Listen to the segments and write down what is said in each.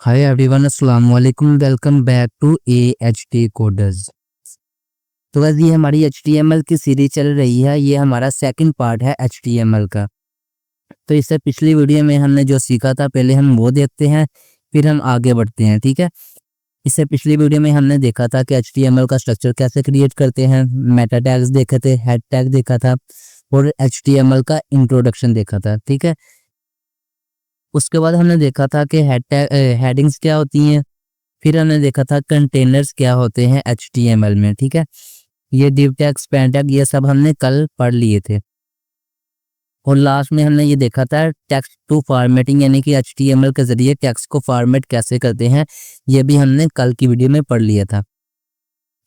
हाय everyone, अस्सलाम वालेकुम। Welcome back to AHT coders. तो बस ये हमारी HTML की सीरीज चल रही है। ये हमारा सेकंड पार्ट है HTML का। तो इससे पिछली वीडियो में हमने जो सीखा था पहले हम वो देखते हैं, फिर हम आगे बढ़ते हैं। ठीक है। इससे पिछली वीडियो में हमने देखा था कि HTML का स्ट्रक्चर कैसे क्रिएट करते हैं, मेटा टैग्स देखे थे, हेड टैग देखा था और HTML का इंट्रोडक्शन देखा था। ठीक है। उसके बाद हमने देखा था कि हेडिंग्स क्या होती हैं। फिर हमने देखा था कंटेनर्स क्या होते हैं HTML में। ठीक है। ये div टैग, span टैग, ये सब हमने कल पढ़ लिए थे। और लास्ट में हमने ये देखा था टेक्स्ट टू फॉर्मेटिंग, यानी कि HTML के जरिए टेक्स्ट को फॉर्मेट कैसे करते हैं, ये भी हमने कल की वीडियो में पढ़ लिया था।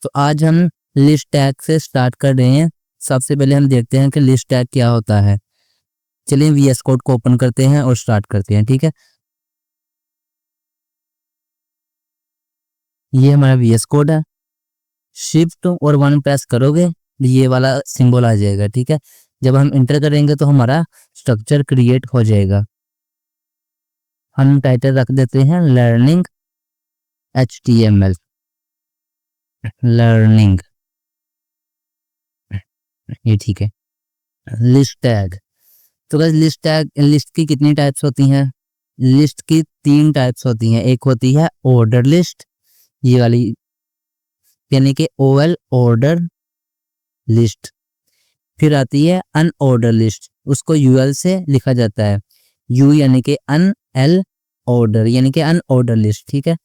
तो आज हम लिस्ट टैग से स्टार्ट कर रहे हैं। सबसे पहले हम देखते हैं कि लिस्ट टैग क्या होता है। चलिए VS कोड को ओपन करते हैं और स्टार्ट करते हैं। ठीक है। ये हमारा VS कोड है। शिफ्ट और 1 प्रेस करोगे ये वाला सिंबल आ जाएगा। ठीक है। जब हम इंटर करेंगे तो हमारा स्ट्रक्चर क्रिएट हो जाएगा। हम टाइटल रख देते हैं लर्निंग HTML। लर्निंग, ये ठीक है। List tag. तो गाइस लिस्ट की कितनी टाइप्स होती हैं? लिस्ट की 3 टाइप्स होती हैं। एक होती है ऑर्डर लिस्ट, ये वाली, यानी कि OL ऑर्डर लिस्ट। फिर आती है अनऑर्डर लिस्ट, उसको UL से लिखा जाता है। U यानी कि अन, L ऑर्डर यानी कि अनऑर्डर लिस्ट। ठीक है।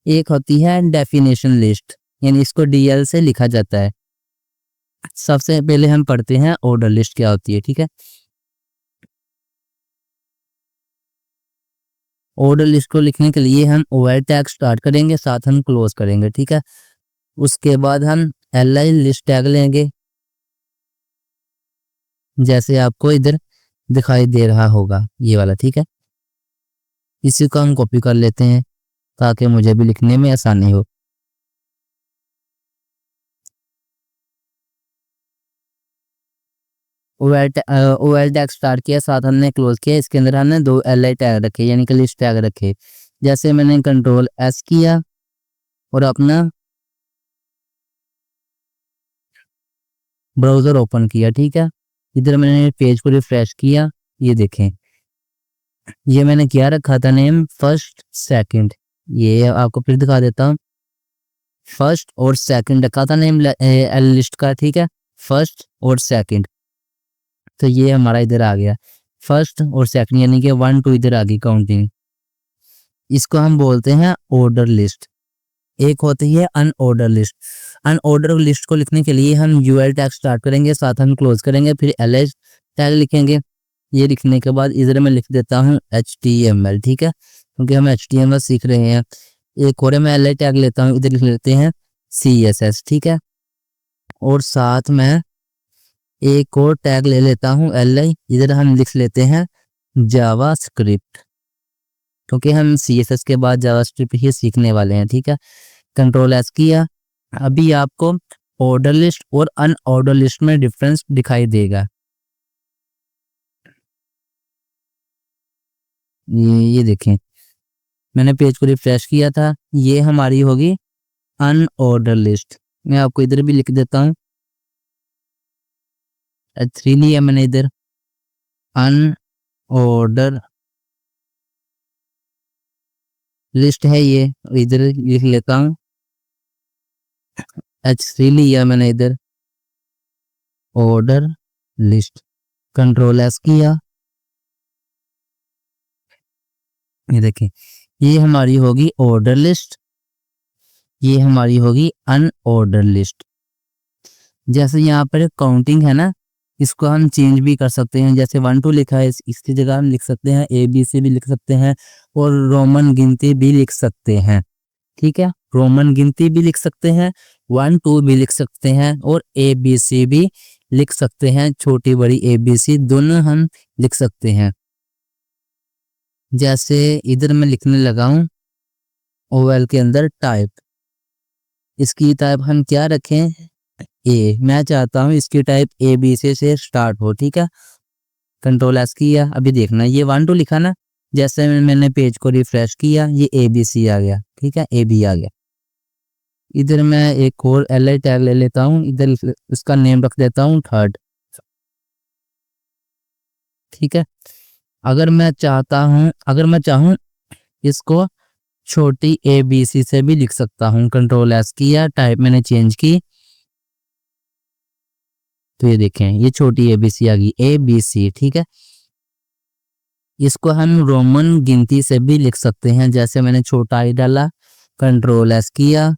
एक होती है डेफिनेशन लिस्ट, यानी इसको DL से लिखा जाता है। सबसे पहले हम पढ़ते हैं ऑर्डर लिस्ट क्या होती है। ठीक है। ऑर्डर लिस्ट को लिखने के लिए हम OL टैग स्टार्ट करेंगे, साथ हम क्लोज करेंगे। ठीक है। उसके बाद हम LI लिस्ट टैग लेंगे, जैसे आपको इधर दिखाई दे रहा होगा ये वाला। ठीक है। इसी को हम कॉपी कर लेते हैं ताकि मुझे भी लिखने में आसानी हो। OL टैग स्टार्ट किया, साथ हमने क्लोज किया। इसके अंदर हमने 2 LI टैग रखे, यानी कि लिस्ट टैग रखे। जैसे मैंने कंट्रोल S किया और अपना ब्राउजर ओपन किया। ठीक है। इधर मैंने पेज को रिफ्रेश किया, ये देखें, ये मैंने क्या रखा था नेम, फर्स्ट सेकंड। ये आपको फिर दिखा देता हूँ। फर्स्ट और सेकंड रखा था नेम लिस्ट का। ठीक है। फर्स्ट और सेकंड, तो ये हमारा इधर आ गया फर्स्ट और सेकंड, यानी कि 1 2 इधर आ गई काउंटिंग। इसको हम बोलते हैं ऑर्डर लिस्ट। एक होती है अनऑर्डर लिस्ट। अनऑर्डर लिस्ट को लिखने के लिए हम UL टैग स्टार्ट करेंगे, साथ हम क्लोज करेंगे, फिर LH टैग लिखेंगे। ये लिखने के बाद इधर मैं लिख देता हूँ HTML। ठीक है, क्योंकि हम HTML सीख रहे हैं। एक और मैं LI टैग लेता हूँ, इधर लिख लेते हैं CSS। ठीक है। और साथ में एक और टैग ले लेता हूँ LI, इधर हम लिख लेते हैं जावास्क्रिप्ट, क्योंकि हम CSS के बाद जावास्क्रिप्ट ही सीखने वाले हैं। ठीक है। कंट्रोल S किया। अभी आपको ऑर्डर लिस्ट और अनऑर्डर लिस्ट में डिफरेंस दिखाई देगा। ये देखें, मैंने पेज को रिफ्रेश किया था, ये हमारी होगी अनऑर्डर लिस्ट। मैं आपको इधर भी लिख देता हूँ, 3 लिया मैंने इधर, अनऑर्डर लिस्ट है ये, इधर लिख लेता हूँ H3 लिया मैंने इधर, ऑर्डर लिस्ट। कंट्रोल S किया, ये देखें, ये हमारी होगी ऑर्डर लिस्ट, ये हमारी होगी अनऑर्डर लिस्ट। जैसे यहाँ पर काउंटिंग है ना, इसको हम चेंज भी कर सकते हैं। जैसे 1 2 लिखा है, इसकी जगह हम लिख सकते हैं ABC भी लिख सकते हैं, और रोमन गिनती भी लिख सकते हैं। ठीक है। रोमन गिनती भी लिख सकते हैं, 1 2 भी लिख सकते हैं, और ABC भी लिख सकते हैं। छोटी बड़ी ABC दोनों हम लिख सकते हैं। जैसे इधर मैं लिखने लगा हूँ OL के अंदर टाइप, इसकी टाइप हम क्या रखें, A। मैं चाहता हूँ इसकी टाइप ABC से स्टार्ट हो। ठीक है। कंट्रोल S किया। अभी देखना, ये 1 2 लिखा ना, जैसे मैंने पेज को रिफ्रेश किया, ये ABC आ गया, ठीक है, AB आ गया। इधर मैं एक और LI टैग ले लेता हूँ, इधर इसका नेम रख देता हूँ थर्ड, ठीक है। अगर मैं चाहूँ इसको छोटी ABC से भी लिख सकता हूँ। कंट्रोल S किया, टाइप मैंने चेंज की, तो ये देखें ये छोटी ABC आ गई, ABC, ठीक है। इसको हम रोमन गिनती से भी लिख सकते हैं, जैसे मैंने छोटा आई डाला, कंट्रोल S किया,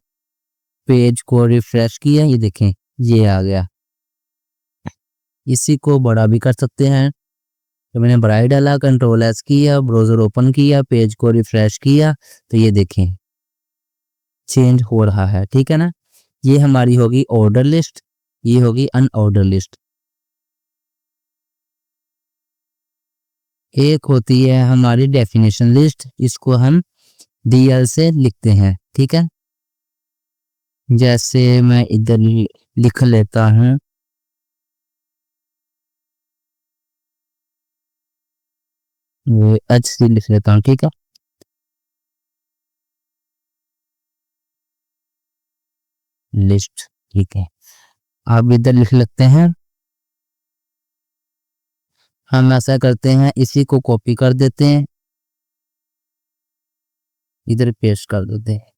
पेज को रिफ्रेश किया, ये देखें ये आ गया। इसी को बड़ा भी कर सकते हैं, तो मैंने बड़ा ही डाला, कंट्रोल S किया, ब्राउज़र ओपन किया, पेज को रिफ्रेश किया, तो ये देखें चेंज हो रहा है, ठीक है ना। ये हमारी होगी ऑर्डर लिस्ट, ये होगी अनऑर्डर लिस्ट। एक होती है हमारी डेफिनेशन लिस्ट, इसको हम DL से लिखते हैं, ठीक है। जैसे मैं इधर लिख लेता हूँ, HC लिख लेता हूँ, ठीक है। लिस्ट, ठीक है। आप इधर लिख लेते हैं। हम ऐसा करते हैं, इसी को कॉपी कर देते हैं, इधर पेस्ट कर देते हैं।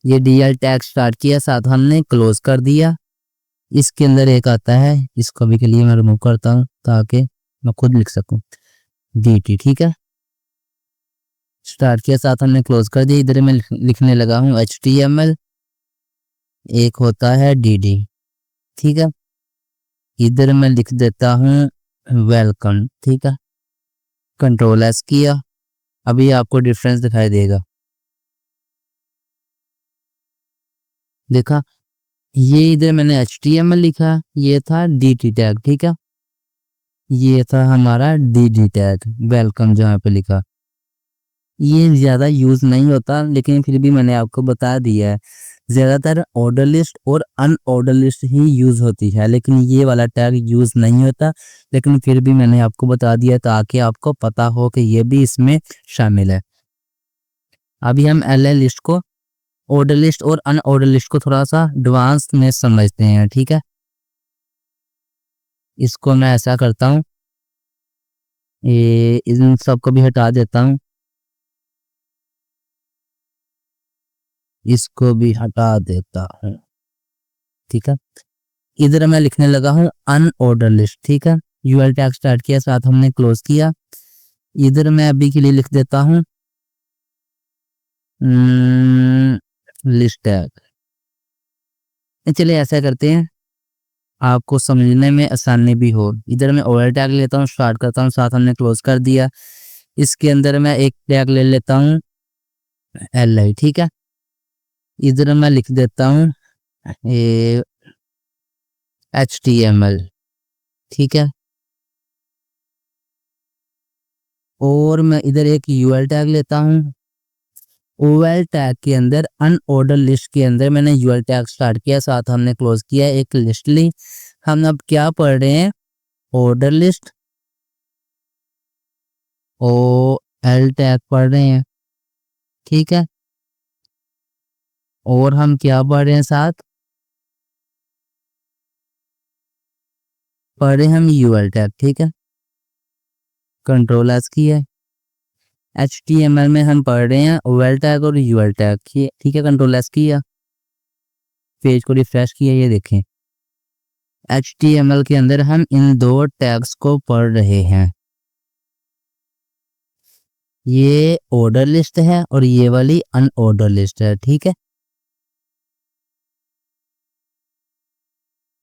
ये DL टैग स्टार्ट किया, साथ हमने क्लोज कर दिया। इसके अंदर एक आता है, इसको भी के लिए मैं रिमूव करता हूँ ताकि मैं खुद लिख सकूं, DT, ठीक है। स्टार्ट किया, साथ हमने क्लोज कर दिया। इधर मैं लिखने लगा हूँ HTML, एक होता है DD, ठीक है। इधर मैं लिख देता हूँ वेलकम, ठीक है। कंट्रोल S किया, अभी आपको डिफरेंस दिखाई देगा, देखा। ये इधर मैंने HTML लिखा, ये था DT टैग, ठीक है। ये था हमारा DD टैग, वेलकम जहाँ पे लिखा। ये ज़्यादा यूज़ नहीं होता, लेकिन फिर भी मैंने आपको बता दिया है। ज़्यादातर ऑर्डर लिस्ट और अनऑर्डर लिस्ट ही यूज़ होती है, लेकिन ये वाला टैग यूज़ नहीं होता, लेकिन फिर भी मैंने आपको बता दिया ताकि आपको पता हो कि ये भी इसमें शामिल है। अभी हम LI लिस्ट को, ऑर्डर लिस्ट और अनऑर्डर लिस्ट को थोड़ा सा एडवांस में समझते हैं, ठीक है। इसको मैं ऐसा करता हूँ, ये इन सबको भी हटा देता हूँ, इसको भी हटा देता हूँ, ठीक है। इधर मैं लिखने लगा हूँ अनऑर्डर लिस्ट, ठीक है। UL टैग स्टार्ट किया, साथ हमने क्लोज किया। इधर मैं अभी के लिए लिख देता हूँ लिस्ट टैग। चलिए ऐसा करते हैं, आपको समझने में आसानी भी हो। इधर मैं OL टैग लेता हूँ, स्टार्ट करता हूँ, साथ हमने क्लोज कर दिया। इसके अंदर मैं एक टैग ले लेता हूँ LI, ठीक है। इधर मैं लिख देता हूँ HTML, ठीक है। और मैं इधर एक UL टैग लेता हूँ। OL टैग के अंदर अनऑर्डर लिस्ट के अंदर मैंने UL टैग स्टार्ट किया, साथ हमने क्लोज किया, एक लिस्ट ली। हम अब क्या पढ़ रहे हैं, ऑर्डर लिस्ट, OL टैग पढ़ रहे हैं, ठीक है। और हम क्या पढ़ रहे हैं, साथ पढ़ रहे हैं हम UL टैग, ठीक है। कंट्रोल S की है। HTML में हम पढ़ रहे हैं OL टैग और UL टैग, ठीक है। कंट्रोल S किया, पेज को रिफ्रेश किया, ये देखें HTML के अंदर हम इन दो टैग्स को पढ़ रहे हैं। ये ऑर्डर लिस्ट है और ये वाली अनऑर्डर लिस्ट है, ठीक है।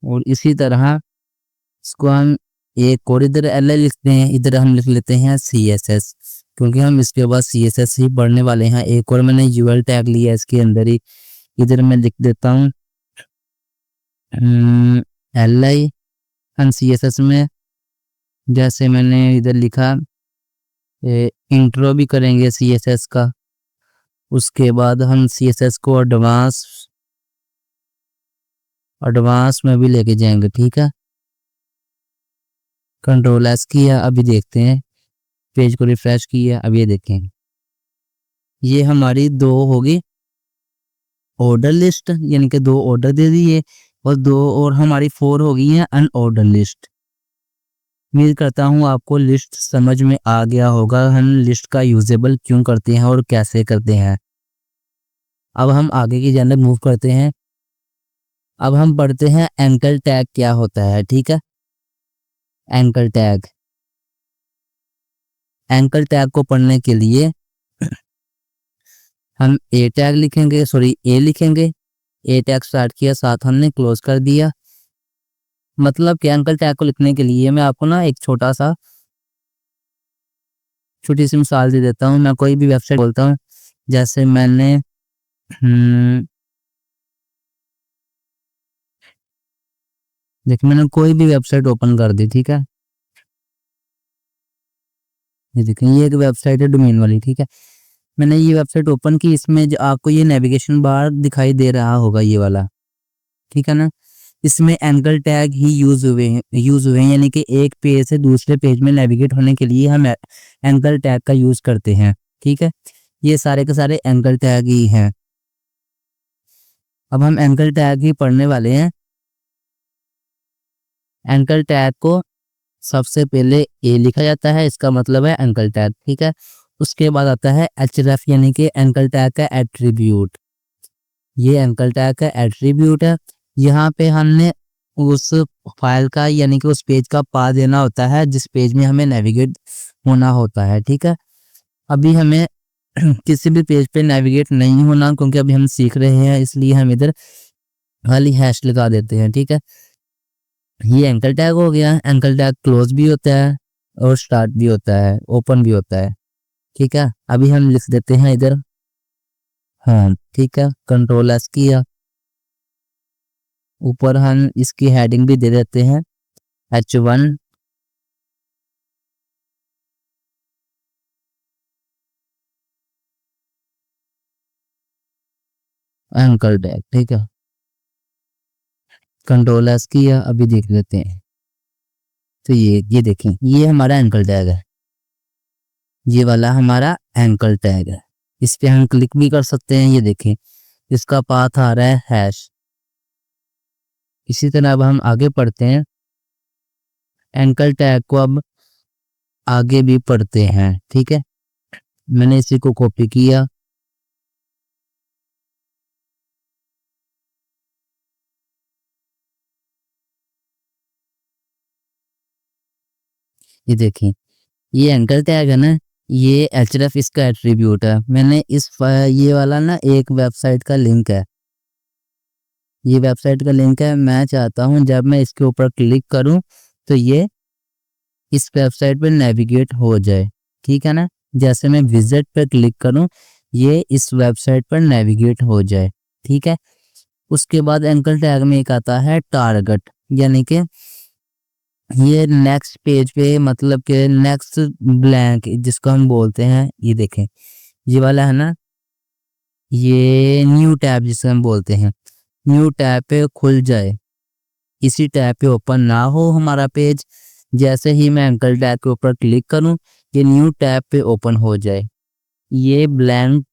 और इसी तरह इसको हम एक और इधर LI लिखते हैं, इधर हम लिख लेते हैं CSS, क्योंकि हम इसके बाद CSS ही पढ़ने वाले हैं। एक और मैंने UL टैग लिया इसके अंदर ही, इधर मैं लिख देता हूँ LI हम CSS में, जैसे मैंने इधर लिखा इंट्रो भी करेंगे CSS का। उसके बाद हम CSS को एडवांस में भी लेके जाएंगे, ठीक है। कंट्रोल S किया, अभी देखते हैं पेज को रिफ्रेश किया। अब ये देखें, ये हमारी 2 होगी ऑर्डर लिस्ट, यानी कि 2 ऑर्डर दे दिए, और 2 और हमारी 4 हो गई हैं अनऑर्डर लिस्ट। उम्मीद करता हूँ आपको लिस्ट समझ में आ गया होगा, हम लिस्ट का यूजेबल क्यों करते हैं और कैसे करते हैं। अब हम आगे की जानब मूव करते हैं। अब हम पढ़ते हैं एंकर टैग क्या होता है। ठीक है, एंकर टैग, एंकर टैग को पढ़ने के लिए हम ए टैग लिखेंगे, ए लिखेंगे, ए टैग स्टार्ट किया, साथ हमने क्लोज कर दिया। मतलब कि एंकर टैग को लिखने के लिए मैं आपको ना एक छोटी सी मिसाल दे देता हूँ। मैं कोई भी वेबसाइट बोलता हूँ, जैसे मैंने देखिए मैंने कोई भी वेबसाइट ओपन कर दी। ठीक है, ये देखें, ये एक वेबसाइट है डोमेन वाली। ठीक है, मैंने ये वेबसाइट ओपन की, इसमें जो आपको ये नेविगेशन बार दिखाई दे रहा होगा, ये वाला। ठीक है ना, इसमें एंकर टैग ही यूज हुए हैं, यानी कि एक पेज से दूसरे पेज में नेविगेट होने के लिए हम एंकर टैग का यूज करते हैं। ठीक है, ये सारे के सारे एंकर टैग ही हैं। अब हम एंकर टैग ही पढ़ने वाले हैं। एंकर टैग को सबसे पहले ए लिखा जाता है, इसका मतलब है एंकर टैग। ठीक है, उसके बाद आता है href, यानी कि एंकर टैग का एट्रीब्यूट। ये एंकर टैग का एट्रीब्यूट है। यहाँ पे हमने उस फाइल का यानी कि उस पेज का पाथ देना होता है जिस पेज में हमें नेविगेट होना होता है। ठीक है, अभी हमें किसी भी पेज पे नेविगेट नहीं होना, क्योंकि अभी हम सीख रहे हैं, इसलिए हम इधर खाली हैश लगा देते हैं। ठीक है, ये एंकर टैग हो गया। एंकर टैग क्लोज भी होता है और स्टार्ट भी होता है, ओपन भी होता है। ठीक है, अभी हम लिख देते हैं इधर हाँ। ठीक है, कंट्रोल एस किया, ऊपर हम इसकी हेडिंग भी दे देते हैं H1 एंकर टैग। ठीक है, कंट्रोल एस किया, अभी देख लेते हैं। तो ये देखें, ये हमारा एंकर टैग है, ये वाला हमारा एंकर टैग है। इस पे हम क्लिक भी कर सकते हैं। ये देखें, इसका पाथ आ रहा है हैश। इसी तरह अब हम आगे पढ़ते हैं, एंकर टैग को अब आगे भी पढ़ते हैं। ठीक है, मैंने इसी को कॉपी किया, ये देखें, ये एंकर टैग है ना, ये href इसका एट्रीब्यूट है। मैंने ये वाला ना एक वेबसाइट का लिंक है, ये वेबसाइट का लिंक है। मैं चाहता हूं जब मैं इसके ऊपर क्लिक करूं तो ये इस वेबसाइट पर नेविगेट हो जाए। ठीक है ना, जैसे मैं विजिट पर क्लिक करूं ये इस वेबसाइट पर नेविगेट हो जाए। ठीक है, उसके बाद एंकर टैग में एक आता है टारगेट, यानी कि ये नेक्स्ट पेज पे, मतलब कि नेक्स्ट ब्लैंक जिसको हम बोलते हैं, ये देखें, ये वाला है ना, ये न्यू टैब जिसे हम बोलते हैं, न्यू टैब पे खुल जाए, इसी टैब पे ओपन ना हो हमारा पेज। जैसे ही मैं एंकर टैग के ऊपर क्लिक करूं ये न्यू टैब पे ओपन हो जाए। ये ब्लैंक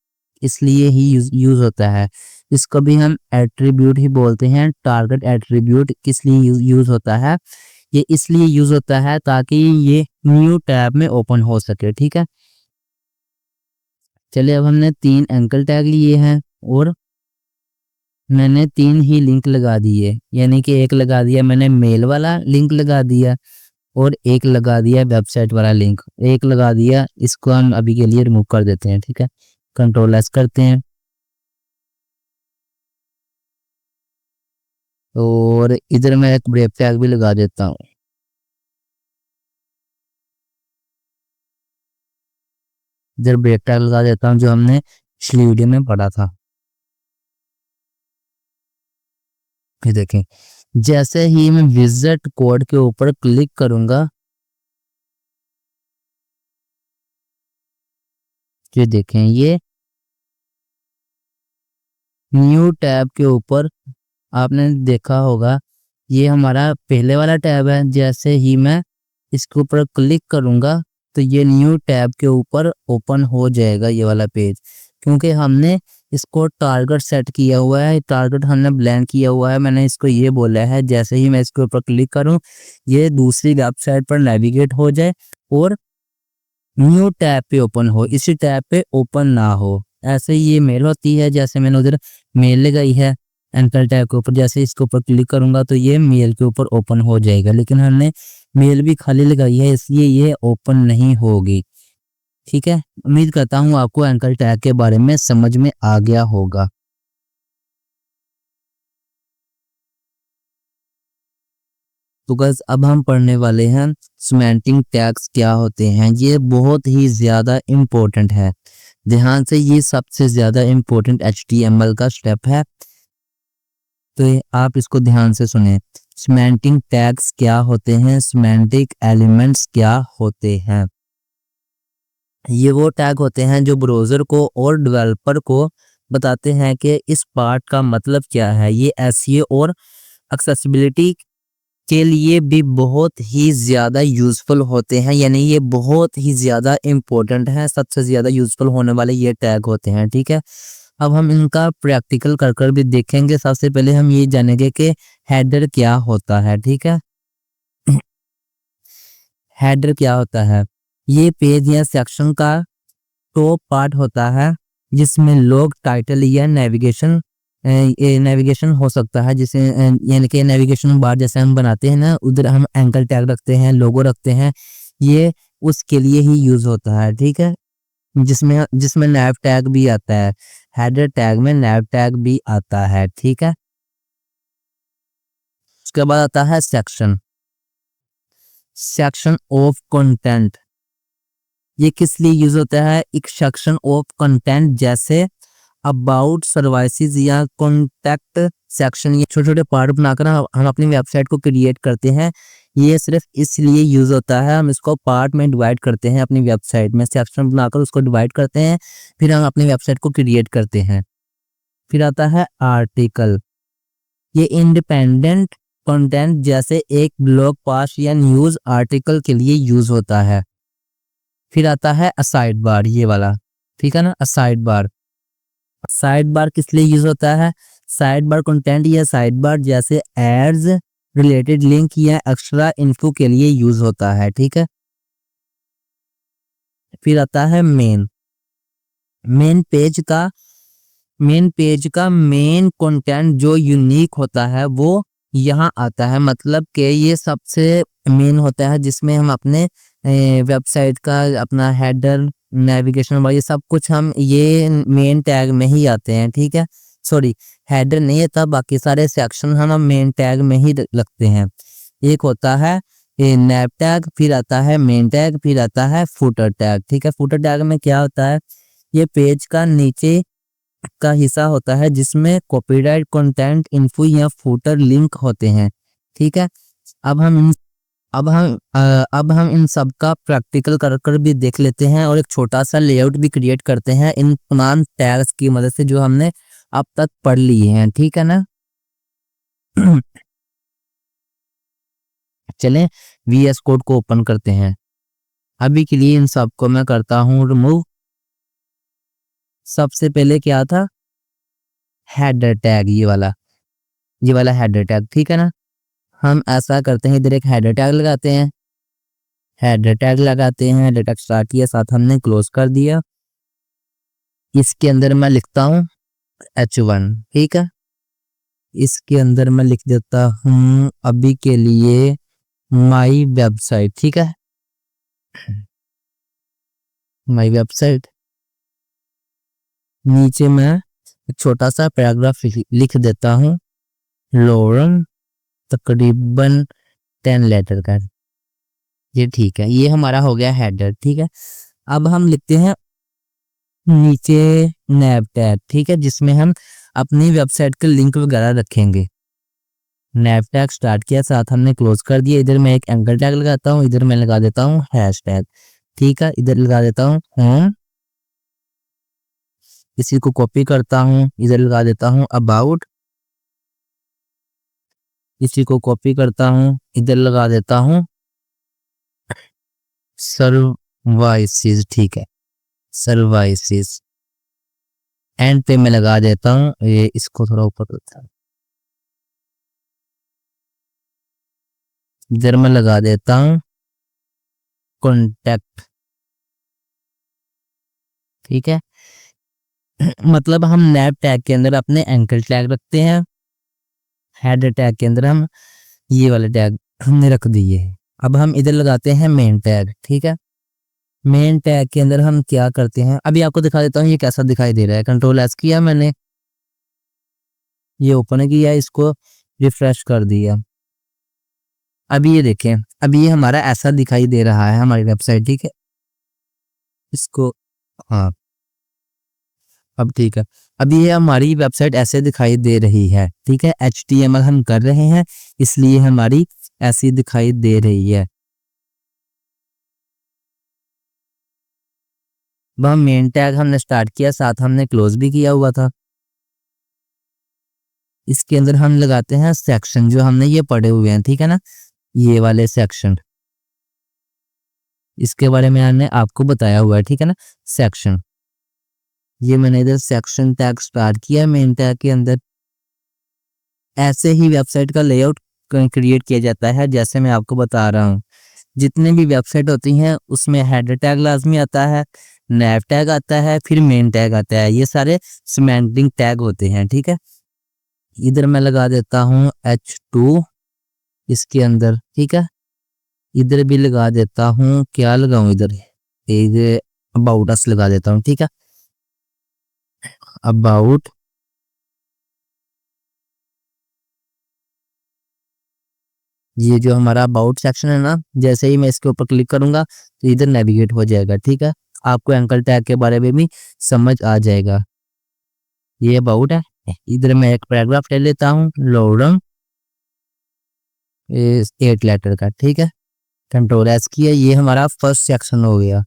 इसलिए ही यूज होता है, इसको भी हम एट्रीब्यूट ही बोलते हैं। टारगेट एट्रीब्यूट किस लिए यूज होता है, ये इसलिए यूज होता है ताकि ये न्यू टैब में ओपन हो सके। ठीक है, चलिए अब हमने 3 एंकर टैग लिए हैं और मैंने 3 ही लिंक लगा दिए, यानी कि एक लगा दिया मैंने मेल वाला लिंक लगा दिया और एक लगा दिया वेबसाइट वाला लिंक, एक लगा दिया। इसको हम अभी के लिए रिमूव कर देते हैं। ठीक है, कंट्रोल एस करते हैं और इधर मैं एक ब्रेक टैग भी लगा देता हूँ। इधर ब्रेक टैग लगा देता हूँ जो हमने पिछली वीडियो में पढ़ा था। ये देखें, जैसे ही मैं विजिट कोड के ऊपर क्लिक करूंगा ये देखें, ये न्यू टैब के ऊपर आपने देखा होगा ये हमारा पहले वाला टैब है। जैसे ही मैं इसके ऊपर क्लिक करूंगा तो ये न्यू टैब के ऊपर ओपन हो जाएगा ये वाला पेज, क्योंकि हमने इसको टारगेट सेट किया हुआ है, टारगेट हमने ब्लैंक किया हुआ है। मैंने इसको ये बोला है जैसे ही मैं इसके ऊपर क्लिक करूं ये दूसरी वेबसाइट पर नेविगेट हो जाए और न्यू टैब पे ओपन हो, इसी टैब पे ओपन ना हो। ऐसे ही ये मेल होती है, जैसे मैंने उधर मेल लगाई है एंकर टैब के ऊपर, जैसे इसके ऊपर क्लिक करूंगा तो ये मेल के ऊपर ओपन हो जाएगा, लेकिन हमने मेल भी खाली लगाई है इसलिए ये ओपन नहीं होगी। ठीक है, उम्मीद करता हूँ आपको एंकर टैग के बारे में समझ में आ गया होगा। तो गाइस अब हम पढ़ने वाले हैं सिमेंटिक टैग्स क्या होते हैं। ये बहुत ही ज़्यादा इम्पोर्टेंट है, ध्यान से, ये सबसे ज़्यादा इम्पोर्टेंट HTML का स्टेप है, तो आप इसको ध्यान से सुने। सिमेंटिक टैग्स क्या होते हैं, सिमेंटिक एलिमेंट्स क्या होते हैं। ये वो टैग होते हैं जो ब्राउज़र को और डेवलपर को बताते हैं कि इस पार्ट का मतलब क्या है। ये SEO और एक्सेसिबिलिटी के लिए भी बहुत ही ज़्यादा यूज़फुल होते हैं, यानी ये बहुत ही ज़्यादा इम्पोर्टेंट है, सबसे ज़्यादा यूज़फुल होने वाले ये टैग होते हैं। ठीक है, अब हम इनका प्रैक्टिकल कर भी देखेंगे। सबसे पहले हम ये जानेंगे कि हेडर क्या होता है। ठीक है, हेडर क्या होता है, ये पेज या सेक्शन का टॉप पार्ट होता है जिसमें लोग, टाइटल या नेविगेशन हो सकता है, जिसे यानी कि नेविगेशन बार जैसे हम बनाते हैं ना, उधर हम एंकर टैग रखते हैं, लोगो रखते हैं, ये उसके लिए ही यूज होता है। ठीक है, जिसमें जिसमें नैव टैग भी आता है, हेडर टैग में नैव टैग भी आता है। ठीक है, उसके बाद आता है सेक्शन, सेक्शन ऑफ कंटेंट। ये किस लिए यूज होता है, एक सेक्शन ऑफ कंटेंट जैसे अबाउट, सर्विसेज या कॉन्टैक्ट सेक्शन, ये छोटे छोटे पार्ट बनाकर हम अपनी वेबसाइट को क्रिएट करते हैं। ये सिर्फ इसलिए यूज होता है, हम इसको पार्ट में डिवाइड करते हैं, अपनी वेबसाइट में सेक्शन बनाकर उसको डिवाइड करते हैं, फिर हम अपनी वेबसाइट को क्रिएट करते हैं। फिर आता है आर्टिकल, ये इंडिपेंडेंट कंटेंट जैसे एक ब्लॉग पोस्ट या न्यूज आर्टिकल के लिए यूज होता है। फिर आता है असाइड बार, ये वाला, ठीक है ना, असाइड बार। साइड बार किस लिए यूज होता है, साइड बार कंटेंट या साइड बार जैसे एड्स, रिलेटेड लिंक या एक्स्ट्रा इन्फो के लिए यूज होता है। ठीक है, फिर आता है मेन, मेन पेज का, मेन कंटेंट जो यूनिक होता है वो यहाँ आता है, मतलब कि ये सबसे मेन होता है जिसमें हम अपने वेबसाइट का अपना हेडर, नेविगेशन बार, ये सब कुछ हम ये मेन टैग में ही आते हैं। ठीक है, सॉरी, हेडर नहीं आता, बाकी सारे सेक्शन हम मेन टैग में ही लगते हैं। एक होता है नैव टैग, फिर आता है मेन टैग, फिर आता है फुटर टैग। ठीक है, फुटर टैग में क्या होता है, ये पेज का नीचे का हिस्सा होता है जिसमें कॉपीराइट कंटेंट, इन्फो या फुटर लिंक होते हैं। ठीक है, अब हम इन सब का प्रैक्टिकल कर भी देख लेते हैं और एक छोटा सा लेआउट भी क्रिएट करते हैं इन तमाम टैग्स की मदद से जो हमने अब तक पढ़ लिए हैं। ठीक है ना, चलें VS कोड को ओपन करते हैं। अभी के लिए इन सब को मैं करता हूँ रिमूव। सबसे पहले क्या था, हेडर टैग, ये वाला हेडर टैग। ठीक है ना, हम ऐसा करते हैं, इधर एक हेडर टैग लगाते हैं, हेडर टैग लगाते हैं, हेडर टैग स्टार्ट किया, साथ हमने क्लोज कर दिया। इसके अंदर मैं लिखता हूँ H1। ठीक है, इसके अंदर मैं लिख देता हूँ अभी के लिए माई वेबसाइट। ठीक है, माई वेबसाइट, नीचे मैं एक छोटा सा पैराग्राफ लिख देता हूँ, लॉरेन, तकरीबन 10 लेटर का। ये ठीक है, ये हमारा हो गया हेडर। ठीक है, अब हम लिखते हैं नीचे नैव टैग। ठीक है, जिसमें हम अपनी वेबसाइट के लिंक वगैरह रखेंगे। नैव टैग स्टार्ट किया, साथ हमने क्लोज कर दिया। इधर मैं एक एंकर टैग लगाता हूँ, इधर मैं लगा देता हूँ हैश टैग। ठीक है, इधर लगा देता हूँ होम, इसी को कॉपी करता हूँ, इधर लगा देता हूँ अबाउट, इसी को कॉपी करता हूँ, इधर लगा देता हूँ सर्वाइसिस, ठीक है, सर्वाइसिस। एंड पे मैं लगा देता हूँ ये, इसको थोड़ा ऊपर करता हूँ, इधर मैं लगा देता हूँ कॉन्टैक्ट, ठीक है। मतलब हम नैप टैग के अंदर अपने एंकल टैग रखते हैं, हेड टैग के अंदर हम ये वाले टैग हमने रख दिए। अब हम इधर लगाते हैं मेन टैग, ठीक है। मेन टैग के अंदर हम क्या करते हैं, अभी आपको दिखा देता हूँ ये कैसा दिखाई दे रहा है। कंट्रोल एस किया मैंने, ये ओपन किया, इसको रिफ्रेश कर दिया। अभी ये देखें, अभी ये हमारा ऐसा दिखाई दे रहा है हमारी वेबसाइट, ठीक है। इसको, हाँ, अब ठीक है। अभी ये हमारी वेबसाइट ऐसे दिखाई दे रही है, ठीक है। HTML हम कर रहे हैं इसलिए हमारी ऐसी दिखाई दे रही है। वह मेन टैग हमने स्टार्ट किया, साथ हमने क्लोज भी किया हुआ था। इसके अंदर हम लगाते हैं सेक्शन जो हमने ये पढ़े हुए हैं, ठीक है ना, ये वाले सेक्शन, इसके बारे में हमने आपको बताया हुआ है, ठीक है ना, सेक्शन। ये मैंने इधर सेक्शन टैग स्टार्ट किया मेन टैग के अंदर। ऐसे ही वेबसाइट का लेआउट क्रिएट किया जाता है जैसे मैं आपको बता रहा हूँ। जितने भी वेबसाइट होती हैं उसमें हेडर टैग लाजमी आता है, नैव टैग आता है, फिर मेन टैग आता है, ये सारे सिमेंटिक टैग होते हैं, ठीक है। इधर मैं लगा देता हूँ H2 इसके अंदर, ठीक है। इधर भी लगा देता हूँ, क्या लगाऊं इधर, एक अबाउट अस लगा देता हूँ, ठीक है। अबाउट, ये जो हमारा अबाउट सेक्शन है ना, जैसे ही मैं इसके ऊपर क्लिक करूंगा तो इधर नेविगेट हो जाएगा, ठीक है। आपको एंकल टैग के बारे में भी समझ आ जाएगा। ये अबाउट है, इधर मैं एक पैराग्राफ ले लेता हूँ, लोरम 8 लेटर का, ठीक है। कंट्रोल एस किया, ये हमारा फर्स्ट सेक्शन हो गया।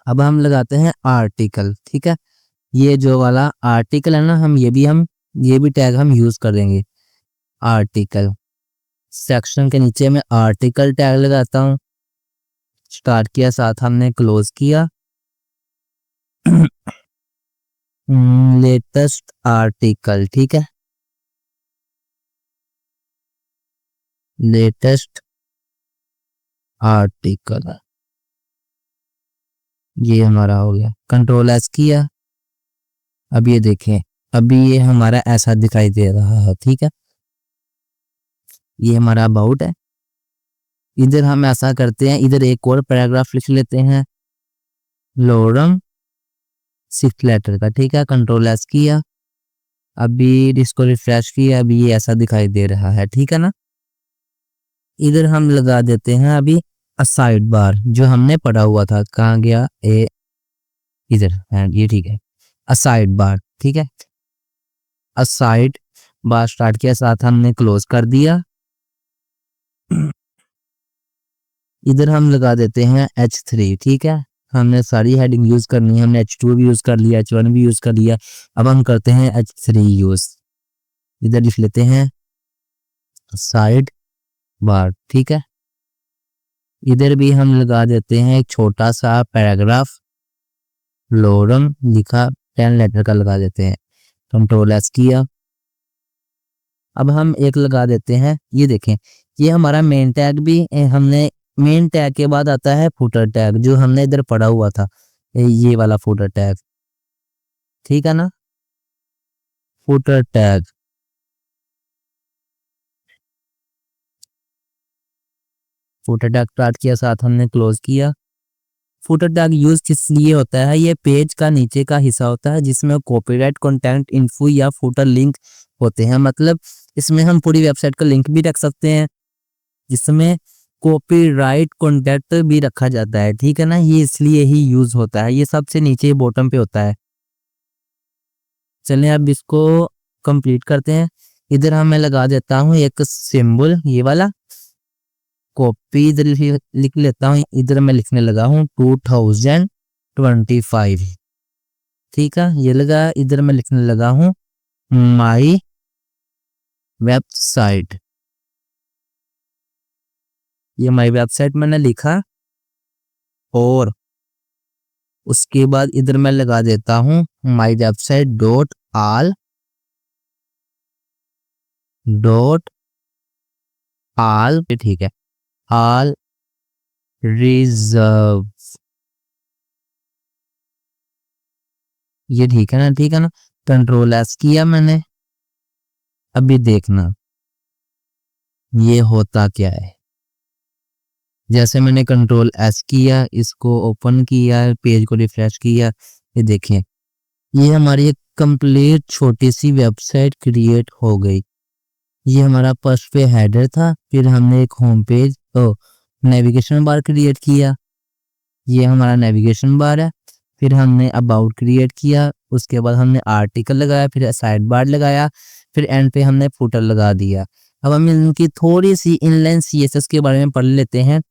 अब हम लगाते हैं आर्टिकल, ठीक है। ये जो वाला आर्टिकल है ना, हम ये भी टैग हम यूज करेंगे। आर्टिकल सेक्शन के नीचे में आर्टिकल टैग लगाता हूँ, स्टार्ट किया, साथ हमने क्लोज किया। लेटेस्ट आर्टिकल, ठीक है, लेटेस्ट आर्टिकल, ये हमारा हो गया। कंट्रोल एस किया, अब ये देखें, अभी ये हमारा ऐसा दिखाई दे रहा है, ठीक है। ये हमारा अबाउट है। इधर हम ऐसा करते हैं, इधर एक और पैराग्राफ लिख लेते हैं, लोरम 6 लेटर का, ठीक है। कंट्रोल एस किया, अभी इसको रिफ्रेश किया, अभी ये ऐसा दिखाई दे रहा है, ठीक है ना। इधर हम लगा देते हैं अभी साइड बार, जो हमने पढ़ा हुआ था, कहाँ गया ए, इधर है, ये ठीक है। असाइड बार, ठीक है। असाइड बार स्टार्ट किया, साथ हमने क्लोज कर दिया। इधर हम लगा देते हैं H3, ठीक है। हमने सारी हेडिंग यूज करनी है, हमने H2 भी यूज कर लिया, H1 भी यूज कर लिया, अब हम करते हैं H3 यूज। इधर लिख लेते हैं साइड बार, ठीक है। इधर भी हम लगा देते हैं एक छोटा सा पैराग्राफ, लोरम लिखा 10 लेटर का लगा देते हैं, कंट्रोल एस किया। अब हम एक लगा देते हैं, ये देखें, ये हमारा मेन टैग भी हमने, मेन टैग के बाद आता है फुटर टैग जो हमने इधर पढ़ा हुआ था, ये वाला फुटर टैग, ठीक है ना। Footer tag, footer tag start किया, साथ हमने क्लोज किया। फुटर टैग यूज किस लिए होता है, ये पेज का नीचे का हिस्सा होता है जिसमें कॉपीराइट कंटेंट इन्फो या फुटर लिंक होते हैं। मतलब इसमें हम पूरी वेबसाइट का लिंक भी रख सकते हैं, जिसमें कॉपीराइट कंटेंट भी रखा जाता है, ठीक है ना। ये इसलिए ही यूज होता है, ये सबसे नीचे बॉटम पे होता है। चलिए अब इसको कंप्लीट करते हैं। इधर मैं लगा देता हूँ एक सिंबल, ये वाला कॉपी, इधर लिख लेता हूँ। इधर मैं लिखने लगा हूँ 2025, ठीक है, ये लगा। इधर मैं लिखने लगा हूँ माई वेबसाइट, ये माई वेबसाइट मैंने लिखा और उसके बाद इधर मैं लगा देता हूँ माई वेबसाइट डॉट ऑल ठीक है, ऑल रिजर्व, ये ठीक है ना, ठीक है ना। कंट्रोल एस किया मैंने, अभी देखना ये होता क्या है। जैसे मैंने कंट्रोल एस किया, इसको ओपन किया, पेज को रिफ्रेश किया, ये देखें ये हमारी एक कंप्लीट छोटी सी वेबसाइट क्रिएट हो गई। ये हमारा फर्स्ट पे हेडर था, फिर हमने एक home page navigation bar create किया, ये हमारा नेविगेशन बार है। फिर हमने अबाउट क्रिएट किया, उसके बाद हमने आर्टिकल लगाया, फिर साइड बार लगाया, फिर एंड पे हमने फुटर लगा दिया। अब हम इनकी थोड़ी सी इनलाइन सीएसएस के बारे में पढ़ लेते हैं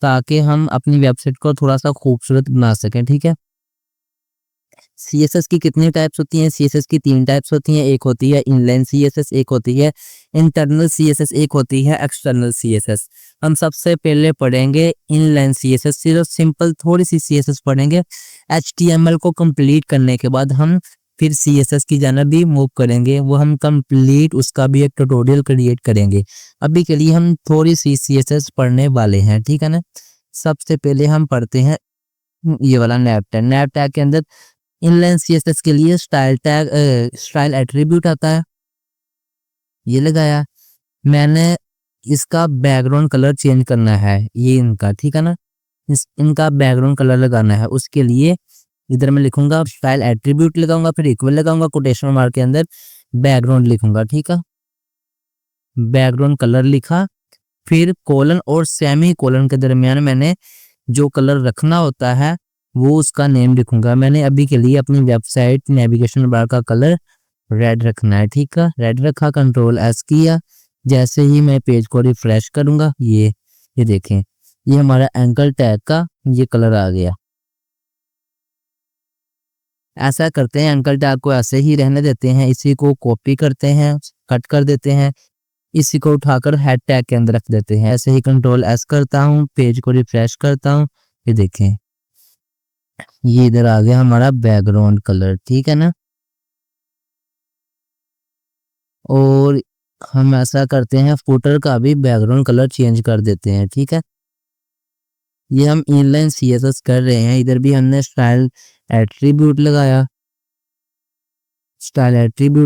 ताकि हम अपनी वेबसाइट को थोड़ा सा खूबसूरत बना सकें, ठीक है। सीएसएस की कितनी टाइप्स होती हैं? सीएसएस की 3 टाइप्स होती हैं। एक होती है इनलाइन सीएसएस, एक होती है इंटरनल सीएसएस, एक होती है एक्सटर्नल सीएसएस। हम सबसे पहले पढ़ेंगे इनलाइन सीएसएस, सिर्फ सिंपल थोड़ी सी सीएसएस पढ़ेंगे। एचटीएमएल को कंप्लीट करने के बाद हम फिर सीएसएस की जानिब भी मूव करेंगे, वो हम कंप्लीट उसका भी एक ट्यूटोरियल क्रिएट करेंगे। अभी के लिए हम थोड़ी सी सीएसएस पढ़ने वाले हैं, ठीक है ना। सबसे पहले हम पढ़ते हैं ये वाला नैव टैग। नैव टैग के अंदर इनलाइन सीएसएस के लिए स्टाइल टैग, स्टाइल एट्रीब्यूट आता है, ये लगाया मैंने। इसका बैकग्राउंड कलर चेंज करना है, ये इनका, ठीक है ना। इनका बैकग्राउंड कलर लगाना है, उसके लिए इधर मैं लिखूंगा स्टाइल एट्रीब्यूट लगाऊंगा, फिर इक्वल लगाऊंगा, कोटेशन मार्क के अंदर बैकग्राउंड लिखूंगा, ठीक है। बैकग्राउंड कलर लिखा, फिर कोलन और सेमी कोलन के दरमियान मैंने जो कलर रखना होता है वो उसका नेम लिखूंगा। मैंने अभी के लिए अपनी वेबसाइट नेविगेशन बार का कलर रेड रखना है, ठीक है। रेड रखा, कंट्रोल एस किया, जैसे ही मैं पेज को रिफ्रेश करूंगा ये देखें ये हमारा एंकल टैग का ये कलर आ गया। ऐसा करते हैं, एंकल टैग को ऐसे ही रहने देते हैं, इसी को कॉपी करते हैं, कट कर देते हैं, इसी को उठाकर हेड टैग के अंदर रख देते हैं। ऐसे ही कंट्रोल एस करता हूँ, पेज को रिफ्रेश करता हूँ, ये देखें ये इधर आ गया हमारा बैकग्राउंड कलर, ठीक है ना। और हम ऐसा करते हैं फुटर का भी बैकग्राउंड कलर चेंज कर देते हैं, ठीक है। ये हम इनलाइन सीएसएस कर रहे हैं। इधर भी हमने स्टाइल एट्रीब्यूट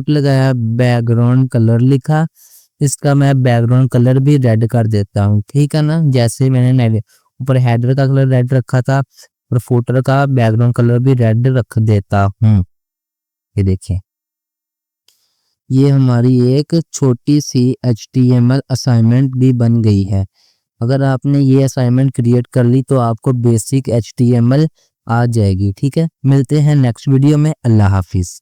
लगाया, बैकग्राउंड कलर लिखा, इसका मैं बैकग्राउंड कलर भी रेड कर देता हूँ, ठीक है ना। जैसे मैंने ऊपर हेडर का कलर रेड रखा था और फुटर का बैकग्राउंड कलर भी रेड रख देता हूँ, ये देखें ये हमारी एक छोटी सी HTML असाइनमेंट भी बन गई है। अगर आपने ये असाइनमेंट क्रिएट कर ली तो आपको बेसिक HTML आ जाएगी, ठीक है। मिलते हैं नेक्स्ट वीडियो में। अल्लाह हाफिज।